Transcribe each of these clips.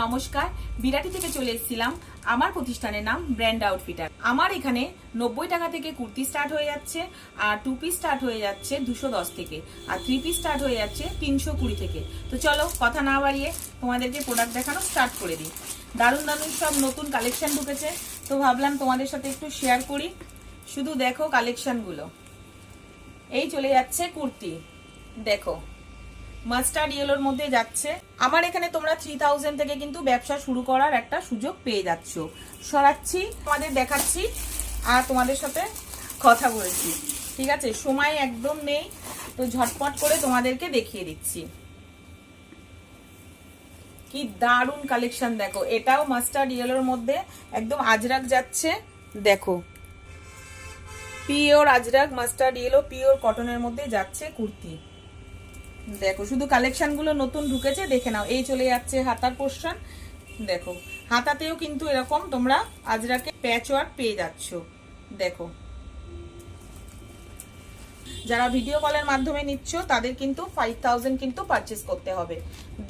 নমস্কার, বিরাটি থেকে চলে এসেছিলাম। আমার প্রতিষ্ঠানের নাম ব্র্যান্ড আউটফিটার। আমার এখানে 90 টাকা থেকে কুর্তি স্টার্ট হয়ে যাচ্ছে, আর 2 পিস স্টার্ট হয়ে যাচ্ছে 210 থেকে, আর 3 পিস স্টার্ট হয়ে যাচ্ছে 320 থেকে। তো চলো কথা না বাড়িয়ে তোমাদেরকে প্রোডাক্ট দেখানো স্টার্ট করে দিই। দারুণ দারুণ সব নতুন কালেকশন ঢুকেছে, তো ভাবলাম তোমাদের সাথে একটু শেয়ার করি। শুধু দেখো কালেকশনগুলো। এই চলে যাচ্ছে কুর্তি, দেখো মাস্টার্ড ইয়েলোর মধ্যে যাচ্ছে। আমার এখানে তোমরা 3000 থেকে কিন্তু ব্যবসা শুরু করার একটা সুযোগ পেয়ে যাচ্ছ। সরাচ্ছি, তোমাদের দেখাচ্ছি আর তোমাদের সাথে কথা বলছি, ঠিক আছে? সময় একদম নেই, তো ঝটপট করে তোমাদেরকে দেখিয়ে দিচ্ছি। কি দারুণ কালেকশন দেখো, এটাও মাস্টার্ড ইয়েলোর মধ্যে একদম আজরাক যাচ্ছে। দেখো pure Ajrak mustard yellow pure কটনের মধ্যে যাচ্ছে কুর্তি। দেখো শুধু কালেকশন গুলো নতুন ঢুকেছে, দেখে নাও। এই চলে যাচ্ছে হাতার পোর্শন, দেখো হাতাতেও কিন্তু এরকম তোমরা আজরাকে প্যাচ ওয়ার্ক পেয়ে যাচ্ছ। দেখো যারা ভিডিও কলের মাধ্যমে নিচ্ছ তাদের কিন্তু 5000 কিন্তু পারচেস করতে হবে।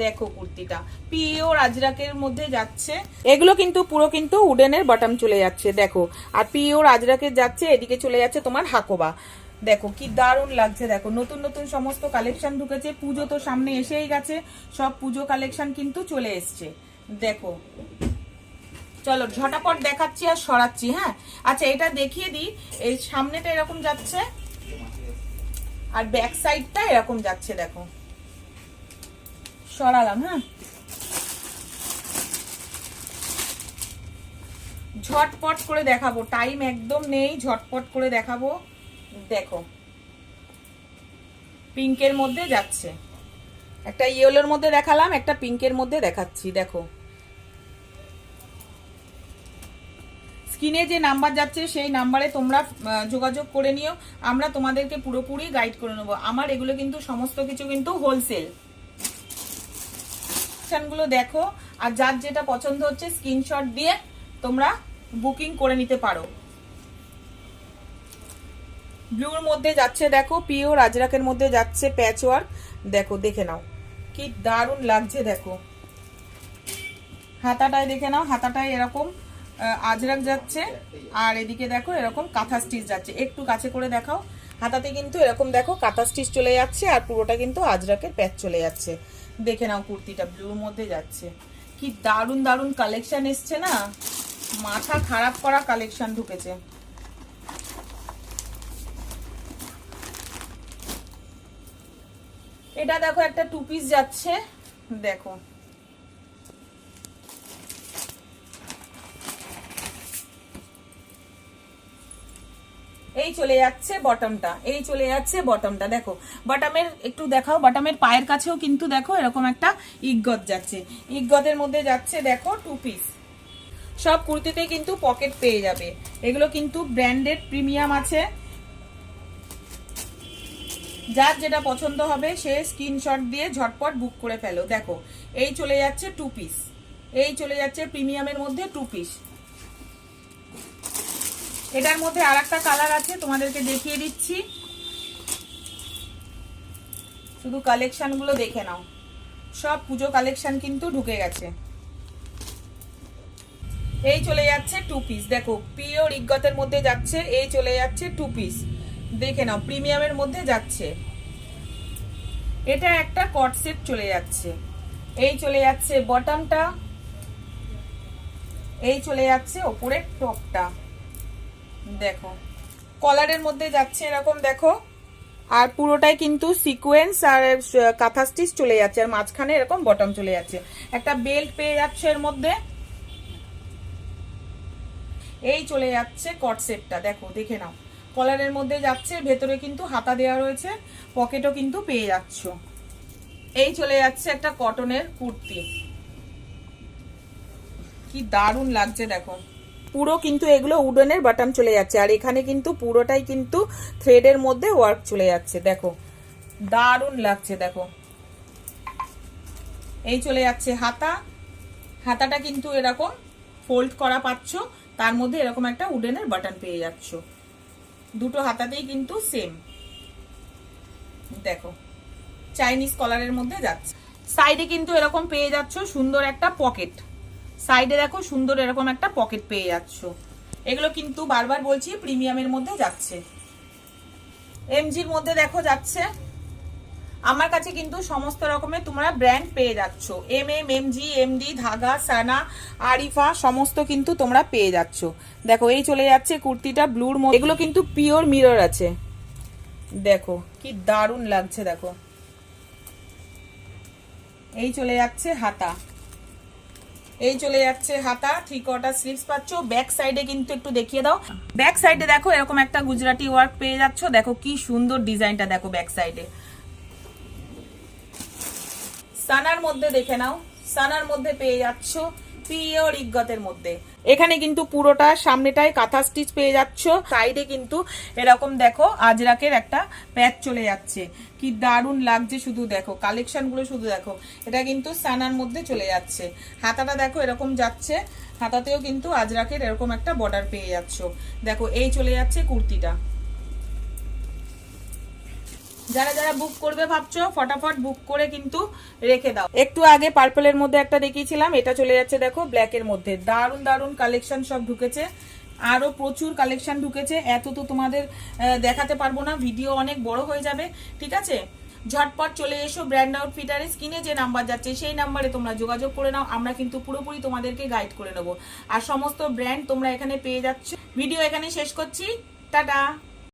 দেখো কুর্তিটা পিওর আজরাকের মধ্যে যাচ্ছে, এগুলো কিন্তু পুরো কিন্তু উডেনের বটম চলে যাচ্ছে। দেখো আর পিওর আজরাকের যাচ্ছে, এদিকে চলে যাচ্ছে তোমার হাকোবা। দেখো কি দারুণ লাগছে, দেখো নতুন নতুন সমস্ত কালেকশন ঢুকেছে। পুজো তো সামনে এসেই গেছে, সব পুজো কালেকশন কিন্তু চলে এসছে। দেখো চলো ঝটাপট দেখাচ্ছি আর সরাচ্ছি। হ্যাঁ আচ্ছা, এটা দেখিয়ে দিই। এই সামনেটা এরকম যাচ্ছে আর ব্যাক সাইডটা এরকম যাচ্ছে। দেখো সরালাম। হ্যাঁ ঝটপট করে দেখাবো, টাইম একদম নেই, ঝটপট করে দেখাবো। দেখো পিঙ্কের মধ্যে যাচ্ছে, একটা ইয়েলোর মধ্যে দেখালাম, একটা পিঙ্কের মধ্যে দেখাচ্ছি। দেখো স্ক্রিনে যে নাম্বার যাচ্ছে সেই নাম্বারে তোমরা যোগাযোগ করে নিও, আমরা তোমাদেরকে পুরোপুরি গাইড করে নেবো। আমার এগুলো কিন্তু সমস্ত কিছু কিন্তু হোলসেল। গুলো দেখো, আর যার যেটা পছন্দ হচ্ছে স্ক্রিনশট দিয়ে তোমরা বুকিং করে নিতে পারো। ব্লুর মধ্যে যাচ্ছে, দেখো পিওর আজরাকের মধ্যে যাচ্ছে প্যাচ ওয়ার্ক। দেখো দেখে নাও কি দারুণ লাগছে। দেখো হাতাটায় দেখে নাও, হাতাটায় এরকম আজরাক যাচ্ছে, আর এদিকে দেখো এরকম কাঁথা স্টিচ যাচ্ছে। একটু কাছে করে দেখাও, হাতাতে কিন্তু এরকম দেখো কাঁথা স্টিচ চলে যাচ্ছে, আর পুরোটা কিন্তু আজরাকের প্যাচ চলে যাচ্ছে। দেখে নাও কুর্তিটা ব্লুর মধ্যে যাচ্ছে। কি দারুণ দারুণ কালেকশন এসছে না, মাথা খারাপ করা কালেকশন ঢুকেছে। এটা দেখো একটা 2 পিস যাচ্ছে। দেখো এই চলে যাচ্ছে বটমটা, এই চলে যাচ্ছে বটমটা। দেখো বটমের একটু দেখাও, বটমের পায়ের কাছেও কিন্তু দেখো এরকম একটা ইগত যাচ্ছে, ইগতের মধ্যে যাচ্ছে। দেখো 2 পিস, সব কুর্তিতে কিন্তু পকেট পেয়ে যাবে। এগুলো কিন্তু ব্র্যান্ডেড প্রিমিয়াম আছে। যার যেটা পছন্দ হবে সে স্ক্রিনশট দিয়ে ঝটপট বুক করে ফেলো। দেখো এই চলে যাচ্ছে 2 পিস, এই চলে যাচ্ছে প্রিমিয়ামের মধ্যে 2 পিস। এটার মধ্যে আর একটা কালার আছে, তোমাদেরকে দেখিয়ে দিচ্ছি। শুধু কালেকশন গুলো দেখে নাও, সব পুজো কালেকশন কিন্তু ঢুকে গেছে। এই চলে যাচ্ছে 2 পিস, দেখো পিওর ইগতের মধ্যে যাচ্ছে। এই চলে যাচ্ছে 2 পিস, দেখে নাও প্রিমিয়ামের মধ্যে যাচ্ছে। এটা একটা কট সেট চলে যাচ্ছে। এই চলে যাচ্ছে বটমটা, এই চলে যাচ্ছে ওপরের টপটা। দেখো কলারের মধ্যে যাচ্ছে এরকম, দেখো আর পুরোটাই কিন্তু সিকোয়েন্স আর কাঁথা স্টিচ চলে যাচ্ছে, আর মাঝখানে এরকম বটম চলে যাচ্ছে। একটা বেল্ট পেয়ে যাচ্ছে এর মধ্যে। এই চলে যাচ্ছে কট সেটটা, দেখো দেখে নাও কলারের মধ্যে যাচ্ছে, ভেতরে কিন্তু হাতা দেওয়া রয়েছে, পকেটও কিন্তু পেয়ে যাচ্ছ। এই চলে যাচ্ছে একটা কটনের কুর্তি, কি দারুণ লাগছে। দেখো পুরো কিন্তু এগুলো উডেনের বাটাম চলে যাচ্ছে, আর এখানে কিন্তু পুরোটাই কিন্তু থ্রেডের মধ্যে ওয়ার্ক চলে যাচ্ছে। দেখো দারুণ লাগছে। দেখো এই চলে যাচ্ছে হাতা, হাতাটা কিন্তু এরকম ফোল্ড করা পাচ্ছ, তার মধ্যে এরকম একটা উডেনের বাটন পেয়ে যাচ্ছ। দুটো হাতাতেই কিন্তু সেম। দেখো চাইনিজ কলারের মধ্যে যাচ্ছে। সাইডে কিন্তু এরকম পেয়ে যাচ্ছ সুন্দর একটা পকেট, সাইডে দেখো সুন্দর এরকম একটা পকেট পেয়ে যাচ্ছ। এগুলো কিন্তু বারবার বলছি প্রিমিয়ামের মধ্যে যাচ্ছে, এমজির মধ্যে দেখো যাচ্ছে। আমার কাছে কিন্তু সমস্ত রকমের তোমরা ব্র্যান্ড পেয়ে যাচ্ছ, এমজি, এমডি, ধাগা, সানা, আরিফা সমস্ত কিন্তু তোমরা পেয়ে যাচ্ছ। দেখো এই চলে যাচ্ছে কুর্তিটা ব্লুর মধ্যে, এগুলো কিন্তু পিওর মিরর আছে, দেখো কি দারুণ লাগছে। দেখো এই চলে যাচ্ছে হাতা, এই চলে যাচ্ছে হাতা, 3/4 স্লিভস পাচ্ছ। ব্যাক সাইডে কিন্তু একটু দেখিয়ে দাও, ব্যাক সাইডে দেখো এরকম একটা গুজরাটি ওয়ার্ক পেয়ে যাচ্ছ। দেখো কি সুন্দর ডিজাইনটা, দেখো ব্যাক সাইডে। সানার মধ্যে দেখে নাও, সানার মধ্যে পেয়ে যাচ্ছ পিওর ইগতের মধ্যে। এখানে কিন্তু পুরোটা সামনেটায় কাঁথা স্টিচ পেয়ে যাচ্ছ, সাইডে কিন্তু এরকম দেখো আজরাকের একটা প্যাচ চলে যাচ্ছে, কি দারুণ লাগছে। শুধু দেখো কালেকশন গুলো, শুধু দেখো, এটা কিন্তু সানার মধ্যে চলে যাচ্ছে। হাতাটা দেখো এরকম যাচ্ছে, হাতাতেও কিন্তু আজরাকের এরকম একটা বর্ডার পেয়ে যাচ্ছ। দেখো এই চলে যাচ্ছে কুর্তিটা। যারা যারা বুক করবে ভাবছো ফটাফট বুক করে কিন্তু রেখে দাও। একটু আগে পার্পলের মধ্যে একটা দেখিয়েছিলাম, এটা চলে যাচ্ছে দেখো ব্ল্যাকের মধ্যে। দারুণ দারুণ কালেকশন সব ঢুকেছে, আরো প্রচুর কালেকশন ঢুকেছে। এত তো তোমাদের দেখাতে পারবো না, ভিডিও অনেক বড় হয়ে যাবে, ঠিক আছে। ঝটপট চলে এসো ব্র্যান্ড আউটফিটারে, স্ক্রিনে যে নাম্বার যাচ্ছে সেই নাম্বারে তোমরা যোগাযোগ করে নাও, আমরা কিন্তু পুরোপুরি তোমাদেরকে গাইড করে নেবো। আর সমস্ত ব্র্যান্ড তোমরা এখানে পেয়ে যাচ্ছ। ভিডিও এখানে শেষ করছি, টাটা।